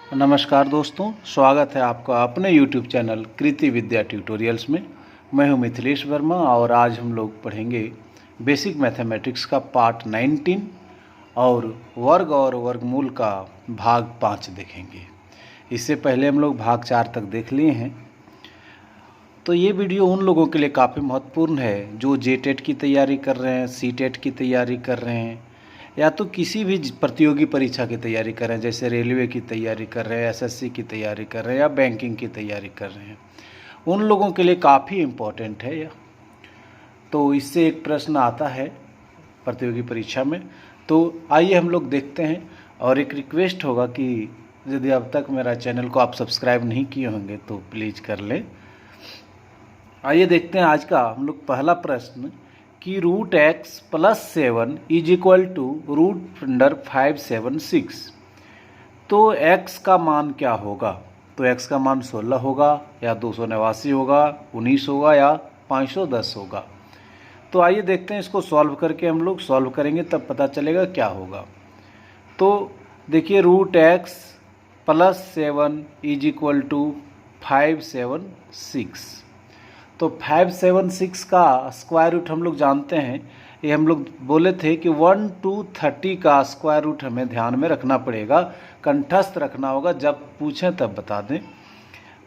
नमस्कार दोस्तों, स्वागत है आपका अपने YouTube चैनल कृति विद्या ट्यूटोरियल्स में। मैं हूं मिथिलेश वर्मा और आज हम लोग पढ़ेंगे बेसिक मैथमेटिक्स का पार्ट 19 और वर्गमूल का भाग 5 देखेंगे। इससे पहले हम लोग भाग 4 तक देख लिए हैं। तो ये वीडियो उन लोगों के लिए काफ़ी महत्वपूर्ण है जो जेटेट की तैयारी कर रहे हैं, सीटेट की तैयारी कर रहे हैं, या तो किसी भी प्रतियोगी परीक्षा की तैयारी कर रहे हैं, जैसे रेलवे की तैयारी कर रहे हैं, एसएससी की तैयारी कर रहे हैं या बैंकिंग की तैयारी कर रहे हैं। उन लोगों के लिए काफ़ी इम्पोर्टेंट है यह। तो इससे एक प्रश्न आता है प्रतियोगी परीक्षा में। तो आइए हम लोग देखते हैं। और एक रिक्वेस्ट होगा कि यदि अब तक मेरा चैनल को आप सब्सक्राइब नहीं किए होंगे तो प्लीज़ कर लें। आइए देखते हैं आज का हम लोग पहला प्रश्न कि √x+7 इज इक्वल टू √576। तो x का मान क्या होगा? तो x का मान 16 होगा या 289 होगा, 19 होगा या 510 होगा। तो आइए देखते हैं इसको सॉल्व करके। हम लोग सॉल्व करेंगे तब पता चलेगा क्या होगा। तो देखिए √x+7 इज इक्वल टू 576। तो 576 का स्क्वायर रूट हम लोग जानते हैं। ये हम लोग बोले थे कि 1 to 30 का स्क्वायर रूट हमें ध्यान में रखना पड़ेगा, कंठस्थ रखना होगा, जब पूछें तब बता दें।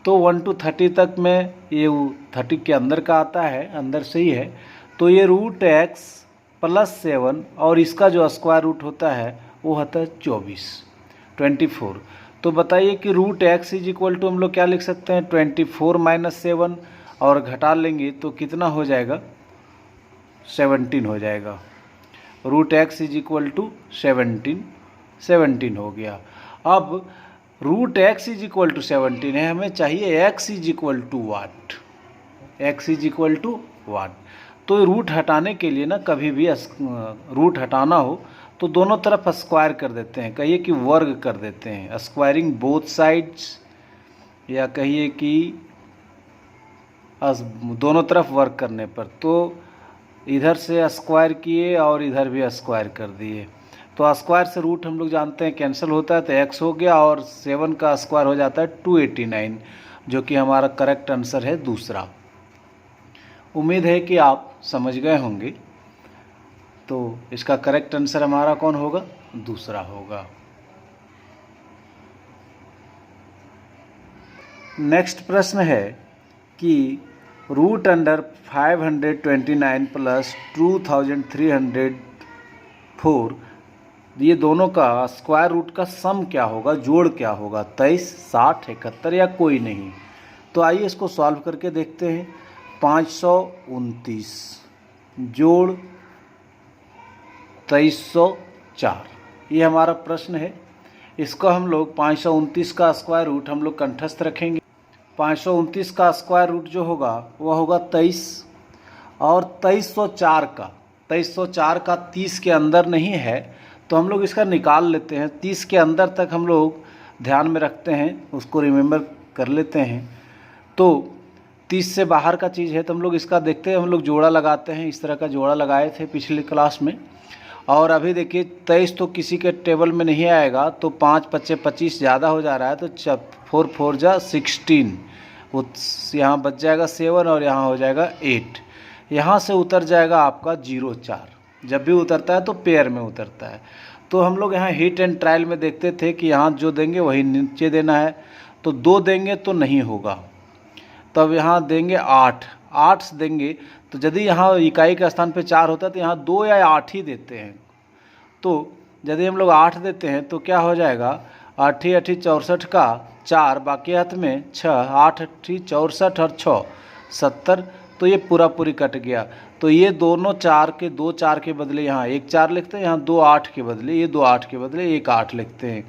तो 1 to 30 तक में ये 30 के अंदर का आता है, अंदर से ही है। तो ये √x+7 और इसका जो स्क्वायर रूट होता है वो होता है 24। तो बताइए कि √x इज इक्वल टू हम लोग क्या लिख सकते हैं? 24 - 7 और घटा लेंगे तो कितना हो जाएगा? 17 हो जाएगा। √x इज इक्वल टू 17 हो गया। अब √x इज इक्वल टू 17 है, हमें चाहिए x is equal to what. x is equal to what. तो रूट हटाने के लिए ना, कभी भी रूट हटाना हो तो दोनों तरफ स्क्वायर कर देते हैं, कहिए कि वर्ग कर देते हैं, स्क्वायरिंग बोथ साइड्स, या कहिए कि दोनों तरफ वर्क करने पर। तो इधर से स्क्वायर किए और इधर भी स्क्वायर कर दिए। तो स्क्वायर से रूट हम लोग जानते हैं कैंसिल होता है, तो x हो गया और 7 का स्क्वायर हो जाता है 289, जो कि हमारा करेक्ट आंसर है दूसरा। उम्मीद है कि आप समझ गए होंगे। तो इसका करेक्ट आंसर हमारा कौन होगा? दूसरा होगा। नेक्स्ट प्रश्न है कि √529 + 2304, ये दोनों का स्क्वायर रूट का सम क्या होगा, जोड़ क्या होगा? 23, 60, 71 या कोई नहीं। तो आइए इसको सॉल्व करके देखते हैं। 529 जोड़ 2304, ये हमारा प्रश्न है। इसको हम लोग 529 का स्क्वायर रूट हम लोग कंठस्थ रखेंगे। 529 का स्क्वायर रूट जो होगा वह होगा 23, और 2304 का 30 के अंदर नहीं है, तो हम लोग इसका निकाल लेते हैं। 30 के अंदर तक हम लोग ध्यान में रखते हैं, उसको रिमेंबर कर लेते हैं। तो 30 से बाहर का चीज़ है तो हम लोग इसका देखते हैं, हम लोग जोड़ा लगाते हैं। इस तरह का जोड़ा लगाए थे पिछली क्लास में। और अभी देखिए 23 तो किसी के टेबल में नहीं आएगा, तो 5 × 5 = 25 ज़्यादा हो जा रहा है, तो 4 × 4 = 16। वो यहाँ बच जाएगा 7 और यहाँ हो जाएगा 8। यहाँ से उतर जाएगा आपका 0,4। जब भी उतरता है तो पेयर में उतरता है। तो हम लोग यहाँ हिट एंड ट्रायल में देखते थे कि यहाँ जो देंगे वही नीचे देना है। तो 2 देंगे तो नहीं होगा, तब यहाँ देंगे 8 देंगे। तो यदि यहाँ इकाई के स्थान पे 4 होता है तो यहाँ 2 या 8 ही देते हैं। तो यदि हम लोग 8 देते हैं तो क्या हो जाएगा? 8 × 8 = 64 का 4, बाकी हाथ में 6, 8 × 8 = 64 और 6 70। तो ये पूरी कट गया। तो ये दोनों 4 के 2 4 के बदले यहाँ 1 4 लिखते हैं, यहाँ 2 8 के बदले ये 2 8 के बदले 1 8 लिखते हैं।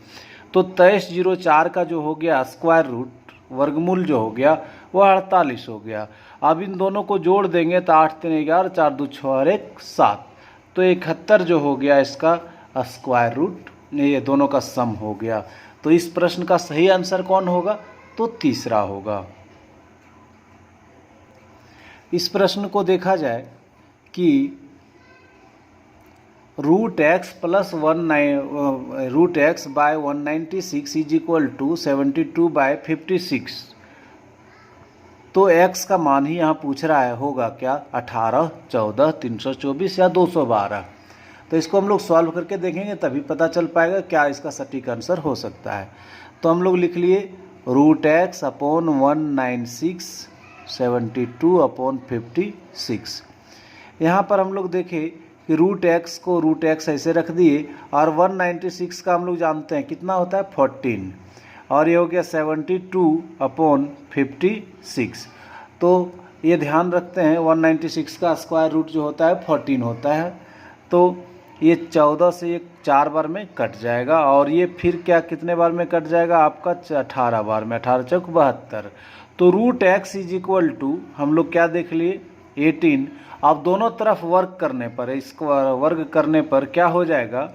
तो 2304 का जो हो गया स्क्वायर रूट, वर्गमूल जो हो गया वह 48 हो गया। अब इन दोनों को जोड़ देंगे तो 8 × 3 = 11, 4 × 2 = 6 और 1 7। तो 71 जो हो गया इसका स्क्वायर रूट, ये दोनों का सम हो गया। तो इस प्रश्न का सही आंसर कौन होगा? तो तीसरा होगा। इस प्रश्न को देखा जाए कि root X by 196 is equal to 72/56। तो x का मान ही यहाँ पूछ रहा है, होगा क्या 18, 14, 324 या 212। तो इसको हम लोग सॉल्व करके देखेंगे तभी पता चल पाएगा क्या इसका सटीक आंसर हो सकता है। तो हम लोग लिख लिए रूट एक्स अपॉन 196 72/56। यहाँ पर हम लोग देखें कि रूट एक्स को रूट एक्स ऐसे रख दिए और 196 का हम लोग जानते हैं कितना होता है 14, और ये हो गया 72/56। तो ये ध्यान रखते हैं 196 का स्क्वायर रूट जो होता है 14 होता है। तो ये 14 से ये 4 बार में कट जाएगा, और ये फिर क्या कितने बार में कट जाएगा आपका 18 बार में, 18 चौक 72। तो root X is equal to हम लोग क्या देख लिए 18। अब दोनों तरफ वर्क करने पर, इसको वर्ग करने पर क्या हो जाएगा,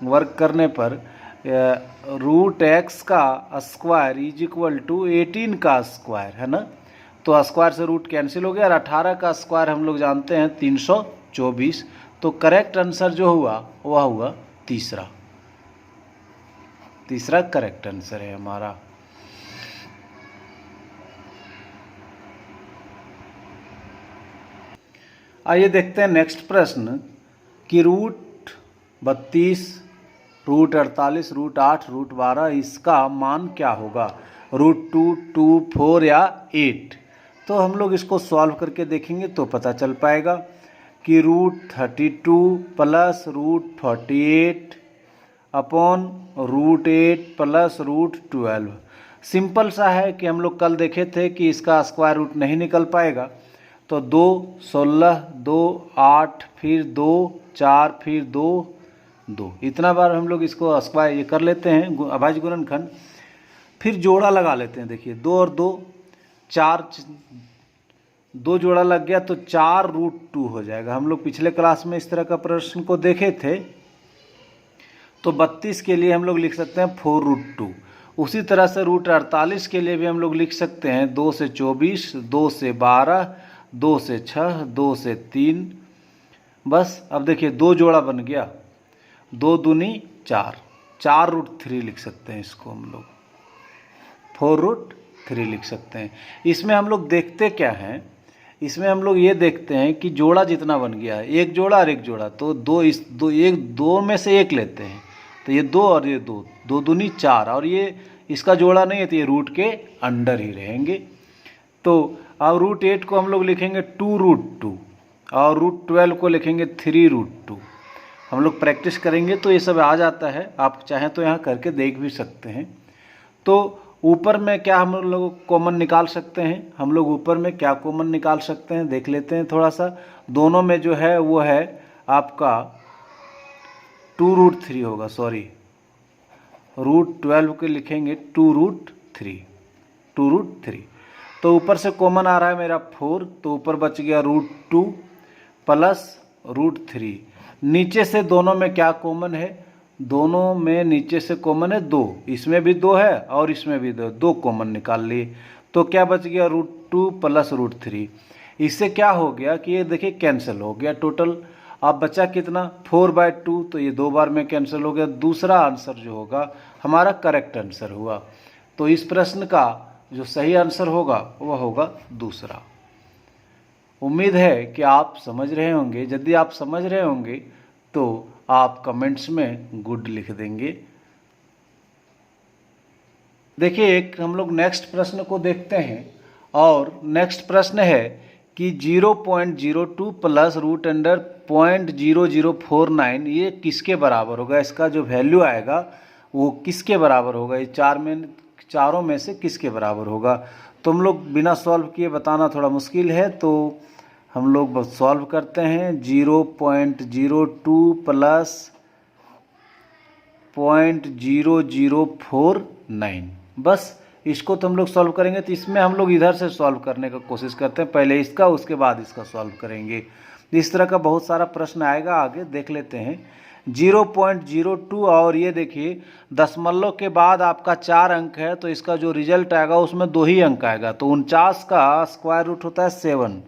वर्क करने पर रूट एक्स का स्क्वायर इज इक्वल टू 18 का स्क्वायर, है ना। तो स्क्वायर से रूट कैंसिल हो गया, और 18 का स्क्वायर हम लोग जानते हैं 324। तो करेक्ट आंसर जो हुआ वह हुआ तीसरा करेक्ट आंसर है हमारा। आइए देखते हैं नेक्स्ट प्रश्न कि रूट 32, रूट 48, रूट 8, रूट 12 इसका मान क्या होगा, रूट 2, 2, 4 या 8। तो हम लोग इसको सॉल्व करके देखेंगे तो पता चल पाएगा कि root 32 plus root 48 upon root 8 plus root 12। Simple सा है कि हम लोग कल देखे थे कि इसका स्क्वायर रूट नहीं निकल पाएगा। तो 2, 16, 2, 8, फिर 2, 4, फिर 2, 2, इतना बार हम लोग इसको स्क्वायर ये कर लेते हैं अभाज्य गुणनखंड। फिर जोड़ा लगा लेते हैं। देखिए 2 और 2 4, 2 जोड़ा लग गया तो 4 रूट 2 हो जाएगा। हम लोग पिछले क्लास में इस तरह का प्रश्न को देखे थे। तो 32 के लिए हम लोग लिख सकते हैं 4 रूट 2। उसी तरह से रूट 48 के लिए भी हम लोग लिख सकते हैं 2 से 24, 2 से 12, 2 से 6, 2 से 3। बस अब देखिए 2 जोड़ा बन गया, 2 दूनी 4, 4 रूट 3 लिख सकते हैं इसको हम लोग, 4 रूट 3 लिख सकते हैं। इसमें हम लोग देखते क्या हैं, इसमें हम लोग ये देखते हैं कि जोड़ा जितना बन गया है, एक जोड़ा और एक जोड़ा, तो दो में से एक लेते हैं। तो ये 2 और ये 2, 2 दूनी 4, और ये इसका जोड़ा नहीं है तो ये रूट के अंडर ही रहेंगे। तो अब रूट 8 को हम लोग लिखेंगे 2 रूट 2, और रूट 12 को लिखेंगे 3 रूट 2। हम लोग प्रैक्टिस करेंगे तो ये सब आ जाता है, आप चाहें तो यहाँ करके देख भी सकते हैं। तो ऊपर में क्या हम लोग कॉमन निकाल सकते हैं, हम लोग ऊपर में क्या कॉमन निकाल सकते हैं देख लेते हैं थोड़ा सा। दोनों में जो है वो है आपका 2 रूट 3 होगा, सॉरी रूट 12 के लिखेंगे 2 रूट 3, 2 रूट 3। तो ऊपर से कॉमन आ रहा है मेरा 4, तो ऊपर बच गया रूट 2 प्लस रूट 3। नीचे से दोनों में क्या कॉमन है, दोनों में नीचे से कॉमन है 2, इसमें भी 2 है और इसमें भी 2 कॉमन निकाल लिए। तो क्या बच गया रूट 2 प्लस रूट 3। इससे क्या हो गया कि ये देखिए कैंसिल हो गया टोटल। अब बचा कितना 4/2, तो ये 2 बार में कैंसिल हो गया। दूसरा आंसर जो होगा हमारा करेक्ट आंसर हुआ। तो इस प्रश्न का जो सही आंसर होगा वह होगा दूसरा। उम्मीद है कि आप समझ रहे होंगे। यदि आप समझ रहे होंगे तो आप कमेंट्स में गुड लिख देंगे। देखिए एक हम लोग नेक्स्ट प्रश्न को देखते हैं, और नेक्स्ट प्रश्न है कि 0.02 प्लस रूट अंडर 0.0049 ये किसके बराबर होगा, इसका जो वैल्यू आएगा वो किसके बराबर होगा, ये चारों में से किसके बराबर होगा। तो हम लोग बिना सॉल्व किए बताना थोड़ा मुश्किल है, तो हम लोग सॉल्व करते हैं। 0.02 प्लस 0.0049, बस इसको तो हम लोग सॉल्व करेंगे। तो इसमें हम लोग इधर से सॉल्व करने का कोशिश करते हैं, पहले इसका उसके बाद इसका सॉल्व करेंगे। इस तरह का बहुत सारा प्रश्न आएगा, आगे देख लेते हैं। 0.02, और ये देखिए दशमलव के बाद आपका 4 अंक है, तो इसका जो रिजल्ट आएगा उसमें 2 ही अंक आएगा। तो 49 का स्क्वायर रूट होता है 7,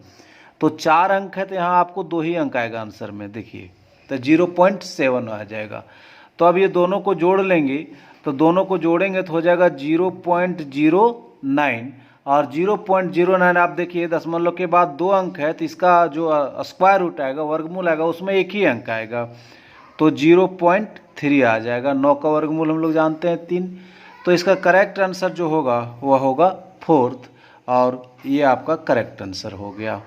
तो 4 अंक है तो यहाँ आपको 2 ही अंक आएगा आंसर में। देखिए तो 0.7 आ जाएगा। तो अब ये दोनों को जोड़ लेंगे, तो दोनों को जोड़ेंगे तो हो जाएगा 0.09, और 0.09 आप देखिए दशमलव के बाद 2 अंक है, तो इसका जो स्क्वायर रूट आएगा, वर्गमूल आएगा, उसमें एक ही अंक आएगा, तो 0.3 आ जाएगा। 9 का वर्गमूल हम लोग जानते हैं 3, तो इसका करेक्ट आंसर जो होगा वह होगा 4th, और ये आपका करेक्ट आंसर हो गया।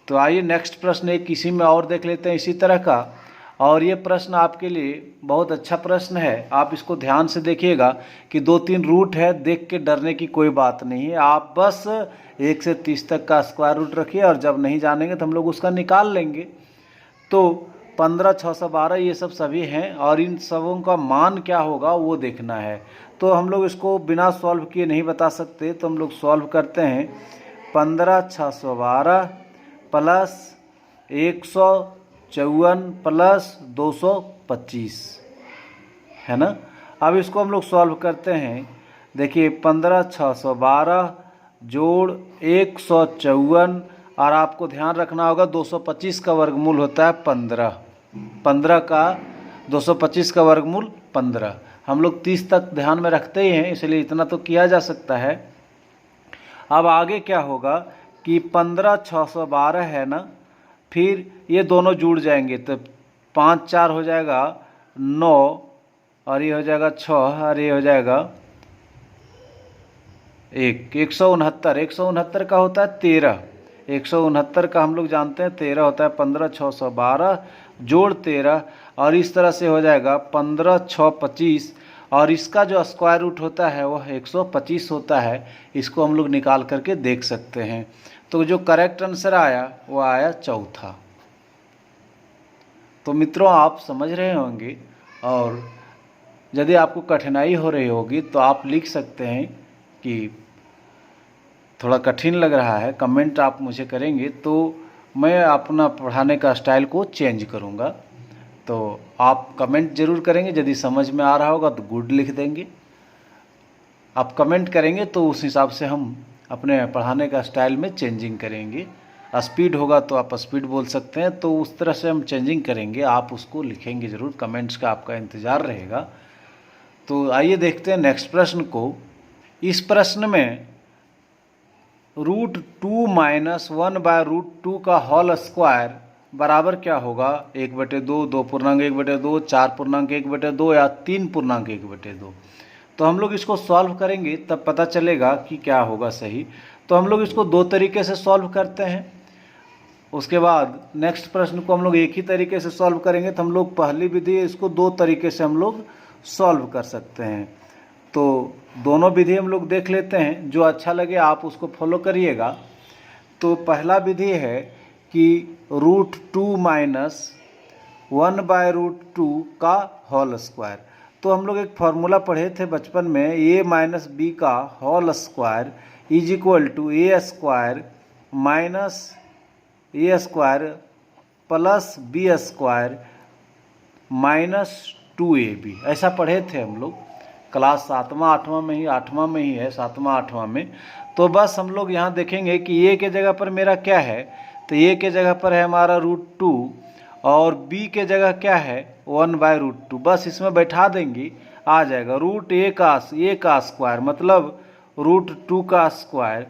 तो आइए नेक्स्ट प्रश्न एक इसी में और देख लेते हैं इसी तरह का, और ये प्रश्न आपके लिए बहुत अच्छा प्रश्न है। आप इसको ध्यान से देखिएगा कि 2-3 रूट है, देख के डरने की कोई बात नहीं है। आप बस 1 से 30 तक का स्क्वायर रूट रखिए, और जब नहीं जानेंगे तो हम लोग उसका निकाल लेंगे। तो 15, 612 ये सब सभी हैं, और इन सबों का मान क्या होगा वो देखना है। तो हम लोग इसको बिना सॉल्व किए नहीं बता सकते, तो हम लोग सॉल्व करते हैं। 15, 612 प्लस 154 प्लस 225 है ना। अब इसको हम लोग सॉल्व करते हैं। देखिए 15, 612 जोड़ 154, और आपको ध्यान रखना होगा 225 का वर्गमूल होता है 15, 15 का 225 का वर्गमूल 15। हम लोग 30 तक ध्यान में रखते ही हैं, इसलिए इतना तो किया जा सकता है। अब आगे क्या होगा कि 15, 612 है ना, फिर ये दोनों जुड़ जाएंगे, तो 5 4 हो जाएगा 9, और ये हो जाएगा 6, और ये हो जाएगा 1, 169। 169 का होता है 13, 169 का हम लोग जानते हैं 13 होता है। 15, 612 जोड़ 13, और इस तरह से हो जाएगा 15, 6, 25, और इसका जो स्क्वायर रूट होता है वह 125 होता है। इसको हम लोग निकाल करके देख सकते हैं। तो जो करेक्ट आंसर आया वो आया 4था। तो मित्रों आप समझ रहे होंगे, और यदि आपको कठिनाई हो रही होगी तो आप लिख सकते हैं कि थोड़ा कठिन लग रहा है, कमेंट आप मुझे करेंगे तो मैं अपना पढ़ाने का स्टाइल को चेंज करूँगा। तो आप कमेंट जरूर करेंगे, यदि समझ में आ रहा होगा तो गुड लिख देंगे। आप कमेंट करेंगे तो उस हिसाब से हम अपने पढ़ाने का स्टाइल में चेंजिंग करेंगे। स्पीड होगा तो आप स्पीड बोल सकते हैं, तो उस तरह से हम चेंजिंग करेंगे। आप उसको लिखेंगे ज़रूर, कमेंट्स का आपका इंतज़ार रहेगा। तो आइए देखते हैं नेक्स्ट प्रश्न को। इस प्रश्न में √2 - 1/√2 का होल स्क्वायर बराबर क्या होगा? 1/2, 2.1/2, 4.1/2 या 3.1/2। तो हम लोग इसको सॉल्व करेंगे तब पता चलेगा कि क्या होगा सही। तो हम लोग इसको 2 तरीके से सॉल्व करते हैं। उसके बाद नेक्स्ट प्रश्न को हम लोग एक ही तरीके से सॉल्व करेंगे। तो हम लोग पहली विधि इसको 2 तरीके से हम लोग सॉल्व कर सकते हैं। तो दोनों विधि हम लोग देख लेते हैं, जो अच्छा लगे आप उसको फॉलो करिएगा। तो पहला विधि है कि √2 - 1/√2 का होल स्क्वायर। तो हम लोग एक फार्मूला पढ़े थे बचपन में, a - b का whole square is equal to a square minus a square plus b square minus 2ab। ऐसा पढ़े थे हम लोग क्लास 7वां 8वां में ही, 8वां में ही है, 7वां 8वां में। तो बस हम लोग यहाँ देखेंगे कि a के जगह पर मेरा क्या है, तो a के जगह पर है हमारा √2, और b के जगह क्या है 1/√2। बस इसमें बैठा देंगे, आ जाएगा √a का स्क्वायर मतलब √2 का स्क्वायर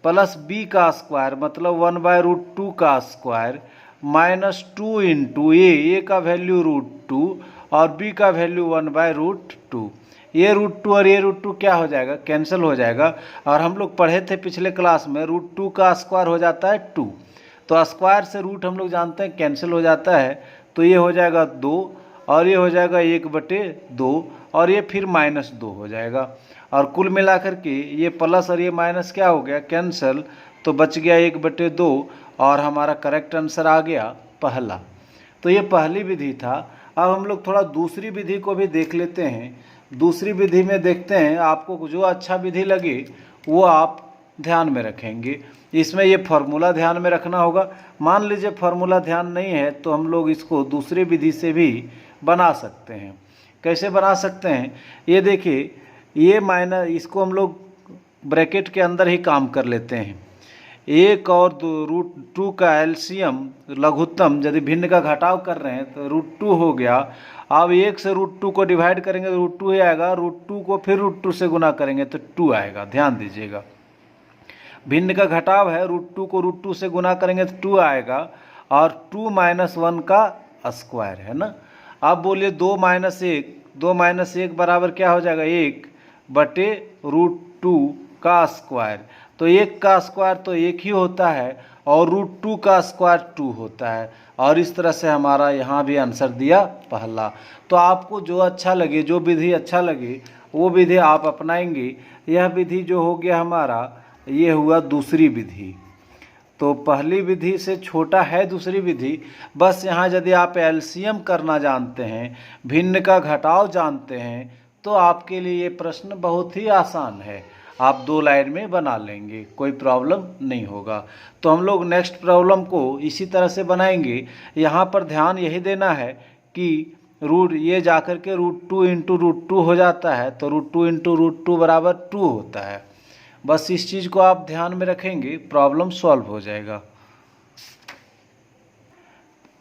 प्लस b का स्क्वायर मतलब 1/√2 का स्क्वायर माइनस 2 इंटू a का वैल्यू √2 और b का वैल्यू 1/√2। ये √2 और ये √2 क्या हो जाएगा, कैंसिल हो जाएगा। और हम लोग पढ़े थे पिछले क्लास में √2 का स्क्वायर हो जाता है 2, तो स्क्वायर से रूट हम लोग जानते हैं कैंसिल हो जाता है। तो ये हो जाएगा 2 और ये हो जाएगा 1/2 और ये फिर -2 हो जाएगा। और कुल मिलाकर के ये प्लस और ये माइनस क्या हो गया, कैंसिल, तो बच गया 1/2 और हमारा करेक्ट आंसर आ गया पहला। तो ये पहली विधि था। अब हम लोग थोड़ा दूसरी विधि को भी देख लेते हैं। दूसरी विधि में देखते हैं, आपको जो अच्छा विधि लगे वो आप ध्यान में रखेंगे। इसमें ये फार्मूला ध्यान में रखना होगा। मान लीजिए फार्मूला ध्यान नहीं है तो हम लोग इसको दूसरी विधि से भी बना सकते हैं। कैसे बना सकते हैं, ये देखिए, ये माइनस, इसको हम लोग ब्रैकेट के अंदर ही काम कर लेते हैं। 1 और रूट 2 का एलसीएम लघुत्तम यदि भिन्न का घटाव कर रहे हैं तो √2 हो गया। अब 1 से √2 को डिवाइड करेंगे तो √2 ही आएगा, √2 को फिर √2 से गुना करेंगे तो 2 आएगा। ध्यान दीजिएगा, भिन्न का घटाव है, √2 को √2 से गुना करेंगे तो 2 आएगा, और 2 - 1 का स्क्वायर है ना। अब बोलिए 2 - 1 बराबर क्या हो जाएगा, 1/√2 का स्क्वायर। तो 1 का स्क्वायर तो 1 ही होता है और √2 का स्क्वायर 2 होता है। और इस तरह से हमारा यहाँ भी आंसर दिया पहला। तो आपको जो अच्छा लगे, जो विधि अच्छा लगे वो विधि आप अपनाएंगे। यह विधि जो हो गया हमारा, ये हुआ दूसरी विधि। तो पहली विधि से छोटा है दूसरी विधि। बस यहाँ यदि आप एलसीएम करना जानते हैं, भिन्न का घटाव जानते हैं, तो आपके लिए ये प्रश्न बहुत ही आसान है। आप 2 लाइन में बना लेंगे, कोई प्रॉब्लम नहीं होगा। तो हम लोग नेक्स्ट प्रॉब्लम को इसी तरह से बनाएंगे। यहाँ पर ध्यान यही देना है कि ये जाकर के √2 × √2 हो जाता है, तो √2 × √2 बराबर 2 होता है। बस इस चीज़ को आप ध्यान में रखेंगे, प्रॉब्लम सॉल्व हो जाएगा।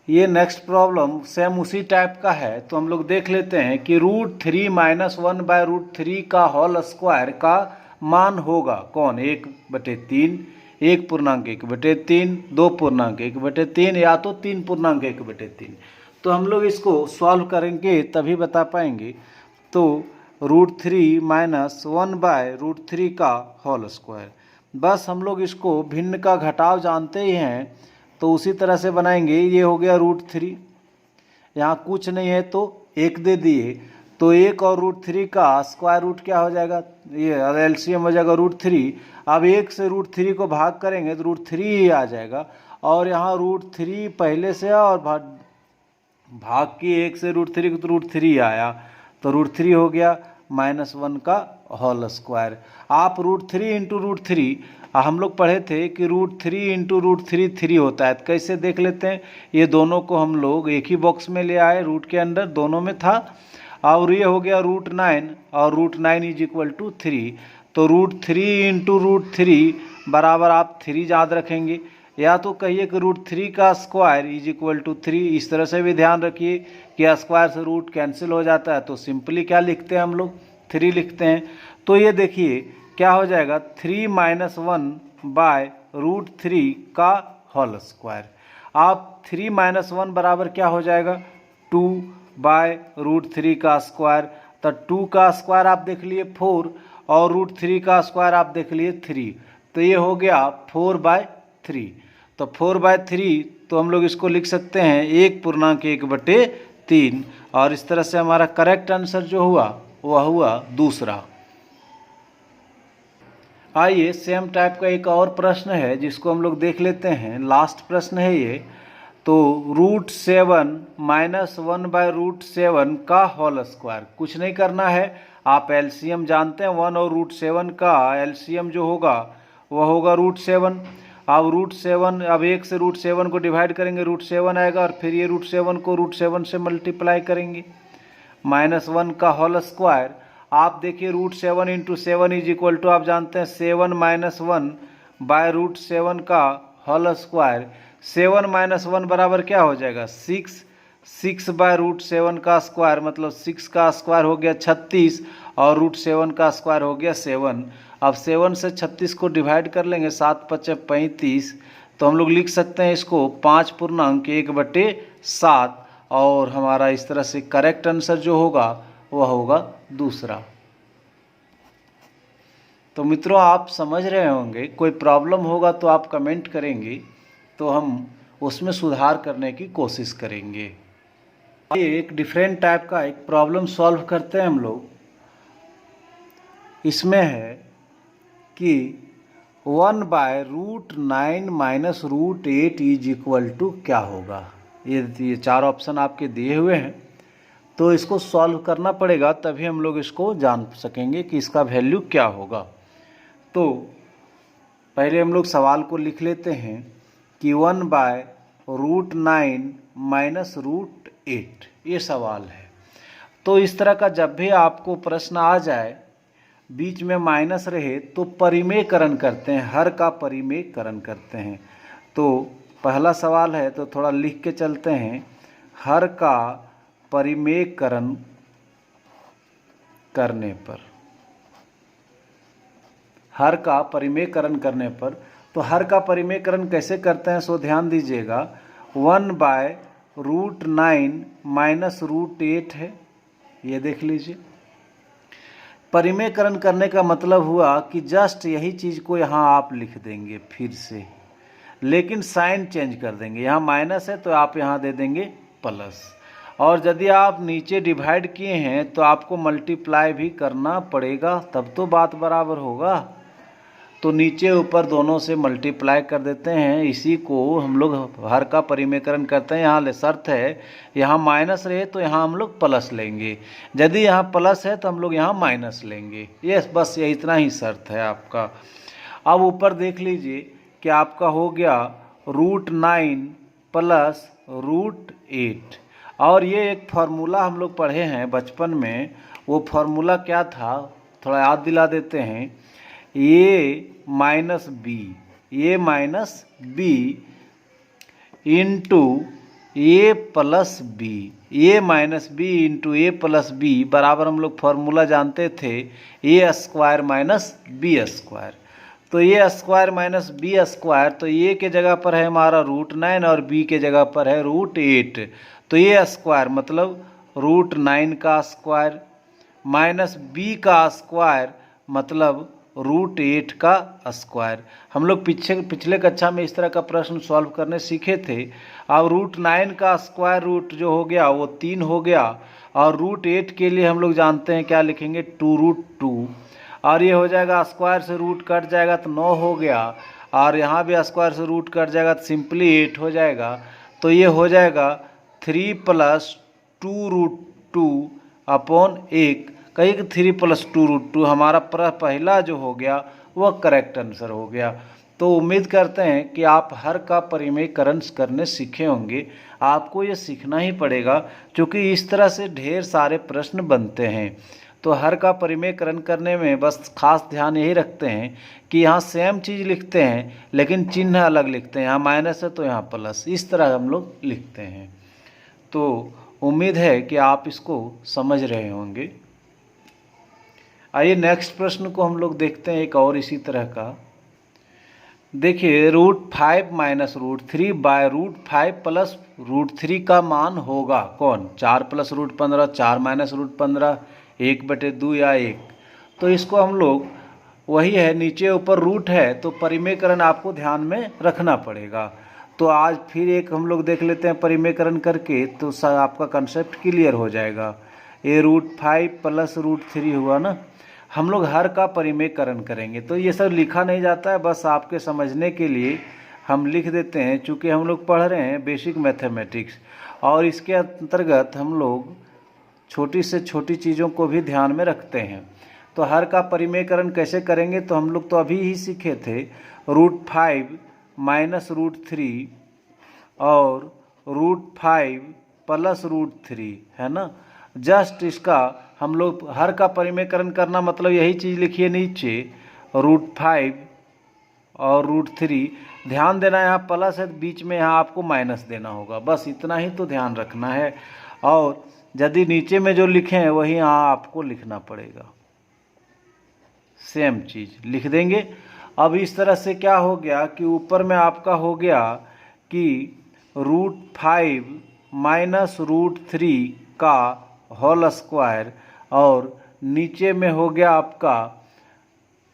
ये नेक्स्ट प्रॉब्लम सेम उसी टाइप का है, तो हम लोग देख लेते हैं कि √3 - 1/√3 का होल स्क्वायर का मान होगा कौन, 1/3, 1.1/3, 2.1/3 या तो 3.1/3। तो हम लोग इसको सॉल्व करेंगे तभी बता पाएंगे। तो √3 - 1/√3 का होल स्क्वायर, बस हम लोग इसको भिन्न का घटाव जानते ही हैं, तो उसी तरह से बनाएंगे। ये हो गया √3, यहाँ कुछ नहीं है तो 1 दे दिए, तो 1 और √3 का स्क्वायर रूट क्या हो जाएगा, ये एलसीएम हो जाएगा √3। अब 1 से √3 को भाग करेंगे तो √3 ही आ जाएगा, और यहाँ √3 पहले से और भाग की 1 से √3 तो √3 आया, तो √3 हो गया -1 का होल स्क्वायर। आप √3 × √3, हम लोग पढ़े थे कि √3 × √3 3 होता है। तो कैसे देख लेते हैं, ये दोनों को हम लोग एक ही बॉक्स में ले आए, रूट के अंदर दोनों में था। और ये हो गया √9 और √9 = 3। तो √3 × √3 बराबर आप 3 याद रखेंगे, या तो कहिए कि √3 का स्क्वायर = 3। इस तरह से भी ध्यान रखिए कि स्क्वायर से रूट कैंसिल हो जाता है, तो सिंपली क्या लिखते हैं हम लोग, 3 लिखते हैं। तो ये देखिए क्या हो जाएगा, 3 - 1/√3 का होल स्क्वायर। आप 3 - 1 बराबर क्या हो जाएगा, 2/√3 का स्क्वायर। तो 2 का स्क्वायर आप देख लिए 4, और √3 का स्क्वायर आप देख लिए 3, तो ये हो गया 4/3। तो 4/3, तो हम लोग इसको लिख सकते हैं 1.1/3। और इस तरह से हमारा करेक्ट आंसर जो हुआ वह हुआ दूसरा। आइए सेम टाइप का एक और प्रश्न है जिसको हम लोग देख लेते हैं, लास्ट प्रश्न है ये। तो √7 - 1/√7 का होल स्क्वायर, कुछ नहीं करना है, आप एलसीएम जानते हैं, 1 और √7 का एलसीएम जो होगा वह होगा √7। अब √7, अब 1 से √7 को डिवाइड करेंगे, √7 आएगा, और फिर ये √7 को √7 से मल्टीप्लाई करेंगे, -1 का होल स्क्वायर। आप देखिए √7 × 7 = आप जानते हैं 7 - 1/√7 का होल स्क्वायर। 7 - 1 बराबर क्या हो जाएगा, 6। 6/√7 का स्क्वायर मतलब 6 का स्क्वायर हो गया 36, और √7 का स्क्वायर हो गया 7। अब 7 से 36 को डिवाइड कर लेंगे, 7 × 5 = 35। तो हम लोग लिख सकते हैं इसको 5.1/7, और हमारा इस तरह से करेक्ट आंसर जो होगा वह होगा दूसरा। तो मित्रों आप समझ रहे होंगे, कोई प्रॉब्लम होगा तो आप कमेंट करेंगे, तो हम उसमें सुधार करने की कोशिश करेंगे। एक डिफरेंट टाइप का एक प्रॉब्लम सॉल्व करते हैं हम लोग। इसमें है कि 1/√9 - √8 = क्या होगा। ये 4 ऑप्शन आपके दिए हुए हैं, तो इसको सॉल्व करना पड़ेगा, तभी हम लोग इसको जान सकेंगे कि इसका वैल्यू क्या होगा। तो पहले हम लोग सवाल को लिख लेते हैं कि 1/√9 - √8 ये सवाल है। तो इस तरह का जब भी आपको प्रश्न आ जाए, बीच में माइनस रहे तो परिमेयकरण करते हैं, हर का परिमेयकरण करते हैं। तो पहला सवाल है तो थोड़ा लिख के चलते हैं, हर का परिमेयकरण करने पर, हर का परिमेयकरण करने पर, तो हर का परिमेयकरण कैसे करते हैं सो ध्यान दीजिएगा। 1/√9 माइनस √8 है, ये देख लीजिए। परिमेयकरण करने का मतलब हुआ कि जस्ट यही चीज़ को यहाँ आप लिख देंगे फिर से, लेकिन साइन चेंज कर देंगे। यहाँ माइनस है तो आप यहाँ दे देंगे प्लस, और यदि आप नीचे डिवाइड किए हैं तो आपको मल्टीप्लाई भी करना पड़ेगा, तब तो बात बराबर होगा। तो नीचे ऊपर दोनों से मल्टीप्लाई कर देते हैं, इसी को हम लोग हर का परिमेयकरण करते हैं। यहाँ शर्त है, यहाँ माइनस रहे तो यहाँ हम लोग प्लस लेंगे, यदि यहाँ प्लस है तो हम लोग यहाँ माइनस लेंगे। ये बस ये इतना ही शर्त है आपका। अब ऊपर देख लीजिए कि आपका हो गया √9 प्लस √8, और ये एक फार्मूला हम लोग पढ़े हैं बचपन में। वो फार्मूला क्या था थोड़ा याद दिला देते हैं। ए माइनस बी इंटू ए प्लस बी, ए माइनस बी इंटू ए प्लस बी बराबर हम लोग फार्मूला जानते थे ए स्क्वायर माइनस बी स्क्वायर। तो ए स्क्वायर माइनस बी स्क्वायर, तो ए के जगह पर है हमारा √9 और बी के जगह पर है √8। तो ए स्क्वायर मतलब √9 का स्क्वायर माइनस बी का स्क्वायर मतलब √8 का स्क्वायर। हम लोग पिछले कक्षा में इस तरह का प्रश्न सॉल्व करने सीखे थे। अब √9 का स्क्वायर रूट जो हो गया वो 3 हो गया, और √8 के लिए हम लोग जानते हैं क्या लिखेंगे 2√2, और ये हो जाएगा स्क्वायर से रूट कट जाएगा तो 9 हो गया, और यहाँ भी स्क्वायर से रूट कट जाएगा तो सिंपली 8 हो जाएगा। तो ये हो जाएगा 3 + 2√2/1, कहीं 3 + 2√2 हमारा पहला जो हो गया वह करेक्ट आंसर हो गया। तो उम्मीद करते हैं कि आप हर का परिमेयकरण करने सीखे होंगे। आपको ये सीखना ही पड़ेगा क्योंकि इस तरह से ढेर सारे प्रश्न बनते हैं। तो हर का परिमेयकरण करने में बस खास ध्यान यही रखते हैं कि यहाँ सेम चीज़ लिखते हैं लेकिन चिन्ह अलग लिखते हैं, यहाँ माइनस है तो यहाँ प्लस, इस तरह हम लोग लिखते हैं। तो उम्मीद है कि आप इसको समझ रहे होंगे। आइए नेक्स्ट प्रश्न को हम लोग देखते हैं, एक और इसी तरह का। देखिए √5 माइनस √3 बाय √5 प्लस √3 का मान होगा कौन? 4 + √15, 4 माइनस √15, 1/2 या 1। तो इसको हम लोग वही है, नीचे ऊपर रूट है तो परिमेयकरण आपको ध्यान में रखना पड़ेगा। तो आज फिर एक हम लोग देख लेते हैं परिमेयकरण करके, तो आपका कंसेप्ट क्लियर हो जाएगा। ये √5 प्लस √3 हुआ ना। हम लोग हर का परिमेयकरण करेंगे, तो ये सब लिखा नहीं जाता है, बस आपके समझने के लिए हम लिख देते हैं। चूँकि हम लोग पढ़ रहे हैं बेसिक मैथमेटिक्स, और इसके अंतर्गत हम लोग छोटी से छोटी चीज़ों को भी ध्यान में रखते हैं। तो हर का परिमेयकरण कैसे करेंगे, तो हम लोग तो अभी ही सीखे थे √5 माइनस √3 और √5 प्लस √3 है ना। जस्ट इसका हम लोग हर का परिमेयकरण करना मतलब यही चीज़ लिखिए नीचे √5 और √3। ध्यान देना यहाँ प्लस है, बीच में यहाँ आपको माइनस देना होगा, बस इतना ही तो ध्यान रखना है। और यदि नीचे में जो लिखे हैं वही यहाँ आपको लिखना पड़ेगा, सेम चीज़ लिख देंगे। अब इस तरह से क्या हो गया कि ऊपर में आपका हो गया कि √5 माइनस √3 का होल स्क्वायर, और नीचे में हो गया आपका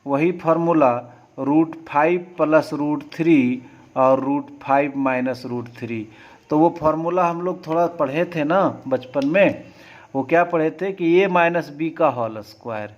वही फार्मूला √5 प्लस √3 और √5 माइनस √3। तो वो फार्मूला हम लोग थोड़ा पढ़े थे ना बचपन में। वो क्या पढ़े थे कि ए माइनस बी का whole square,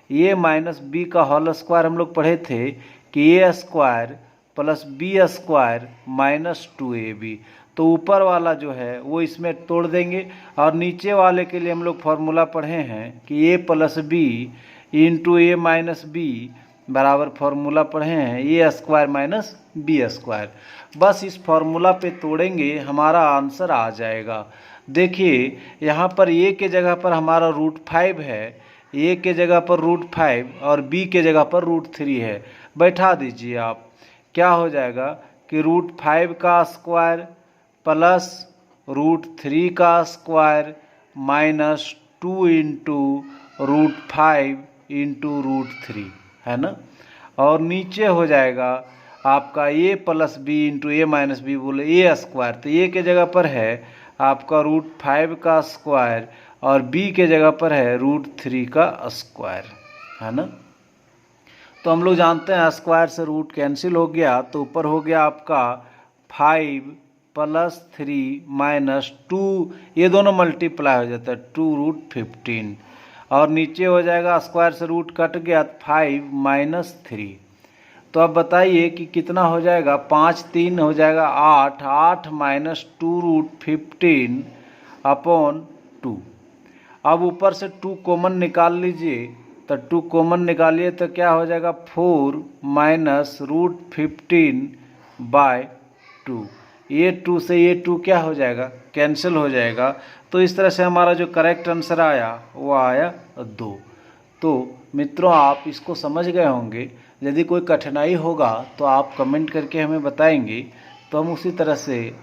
A minus B का होल स्क्वायर हम लोग पढ़े थे कि A square plus B square minus 2ab। तो ऊपर वाला जो है वो इसमें तोड़ देंगे, और नीचे वाले के लिए हम लोग फार्मूला पढ़े हैं कि ए प्लस बी इंटू ए माइनस बी बराबर फार्मूला पढ़े हैं ए स्क्वायर माइनस बी स्क्वायर। बस इस फार्मूला पे तोड़ेंगे हमारा आंसर आ जाएगा। देखिए यहाँ पर ए के जगह पर हमारा √5 है, ए के जगह पर √5 और बी के जगह पर √3 है। बैठा दीजिए आप, क्या हो जाएगा कि √5 का स्क्वायर प्लस √3 का स्क्वायर माइनस 2 इंटू √5 इंटू √3 है ना। और नीचे हो जाएगा आपका ए प्लस बी इंटू ए माइनस बी, बोले ए स्क्वायर, तो ए के जगह पर है आपका √5 का स्क्वायर और बी के जगह पर है √3 का स्क्वायर, है ना। तो हम लोग जानते हैं स्क्वायर से रूट कैंसिल हो गया, तो ऊपर हो गया आपका 5 प्लस 3 माइनस 2, ये दोनों मल्टीप्लाई हो जाता है 2√15, और नीचे हो जाएगा स्क्वायर से रूट कट गया 5 माइनस 3। तो अब बताइए कि कितना हो जाएगा, 5 3 हो जाएगा 8, 8 माइनस 2√15 अपॉन 2। अब ऊपर से 2 कॉमन निकाल लीजिए, तो 2 कॉमन निकालिए तो क्या हो जाएगा 4 माइनस √15/2। ये 2 से ये 2 क्या हो जाएगा, कैंसिल हो जाएगा। तो इस तरह से हमारा जो करेक्ट आंसर आया वो आया 2। तो मित्रों आप इसको समझ गए होंगे। यदि कोई कठिनाई होगा तो आप कमेंट करके हमें बताएंगे, तो हम उसी तरह से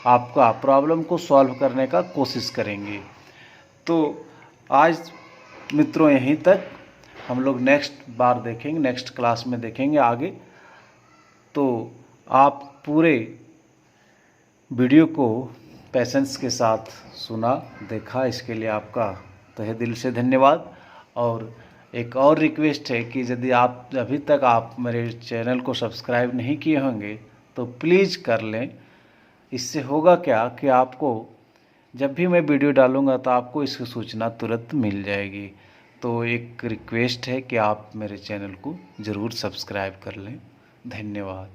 आपका प्रॉब्लम को सॉल्व करने का कोशिश करेंगे। तो आज मित्रों यहीं तक, हम लोग नेक्स्ट बार देखेंगे, नेक्स्ट क्लास में देखेंगे आगे। तो आप पूरे वीडियो को पेशेंस के साथ सुना, देखा, इसके लिए आपका तहे दिल से धन्यवाद। और एक और रिक्वेस्ट है कि यदि आप अभी तक आप मेरे चैनल को सब्सक्राइब नहीं किए होंगे तो प्लीज़ कर लें। इससे होगा क्या कि आपको जब भी मैं वीडियो डालूंगा तो आपको इसकी सूचना तुरंत मिल जाएगी। तो एक रिक्वेस्ट है कि आप मेरे चैनल को ज़रूर सब्सक्राइब कर लें। धन्यवाद।